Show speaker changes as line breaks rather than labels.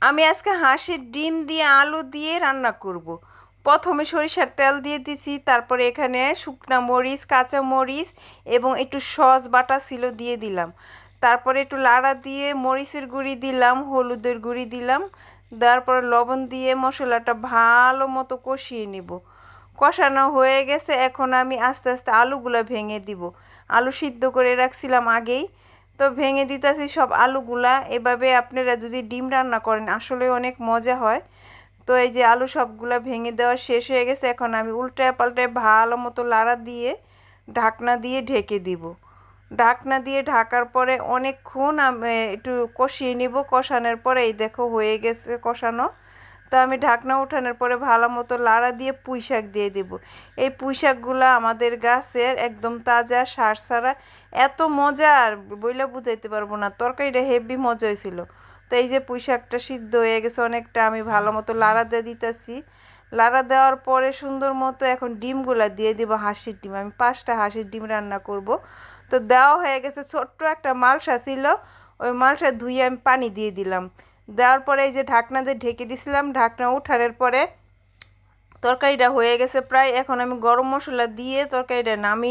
আমি আজকে হাঁসের ডিম দিয়ে আলু দিয়ে রান্না করব। প্রথমে সরিষার তেল দিয়ে দিছি, তারপরে এখানে শুকনা মরিচ, কাঁচা মরিচ এবং একটু সস বাটা ছিল দিয়ে দিলাম। তারপরে একটু লাড়া দিয়ে মরিচের গুঁড়ি দিলাম, হলুদের গুঁড়ি দিলাম, দেওয়ার পরে লবণ দিয়ে মশলাটা ভালো মতো কষিয়ে নিব। কষানো হয়ে গেছে, এখন আমি আস্তে আস্তে আলুগুলো ভেঙে দিব। আলু সিদ্ধ করে রাখছিলাম আগেই, তো ভেঙে দিতেছি সব আলুগুলা। এভাবে আপনারা যদি ডিম রান্না করেন আসলে অনেক মজা হয়। তো এই যে আলু সবগুলা ভেঙে দেওয়া শেষ হয়ে গেছে, এখন আমি উল্টায় পাল্টায় ভালো মতো লাড়া দিয়ে ঢাকনা দিয়ে ঢেকে দিব। ঢাকনা দিয়ে ঢাকার পরে অনেকক্ষণ আমি একটু কষিয়ে নিব। কষানোর পরে এই দেখো হয়ে গেছে কষানো। তো আমি ঢাকনা উঠানোর পরে ভালো মতো লাড়া দিয়ে পুঁই শাক দিয়ে দেব। এই পুঁই শাকগুলো আমাদের গাছের, একদম তাজা, সার ছাড়া, এত মজা আর বইলে বুঝাইতে পারবো না। তরকারিটা হেভি মজা হয়েছিল। তো এই যে পুঁই শাকটা সিদ্ধ হয়ে গেছে অনেকটা, আমি ভালো মতো লাড়া দিয়ে দিতেছি। লাড়া দেওয়ার পরে সুন্দর মতো এখন ডিমগুলা দিয়ে দিব। হাঁসের ডিম, আমি 5টা হাঁসের ডিম রান্না করব। তো দেওয়া হয়ে গেছে। ছোট্ট একটা মালসা ছিল, ওই মালসা ধুয়ে আমি পানি দিয়ে দিলাম। দেওয়ার পরে এই যে ঢাকনা দিয়ে ঢেকে দিছিলাম, ঢাকনা উঠানোর পরে তরকারিটা হয়ে গেছে প্রায়। এখন আমি গরম মশলা দিয়ে তরকারিটা নামিয়ে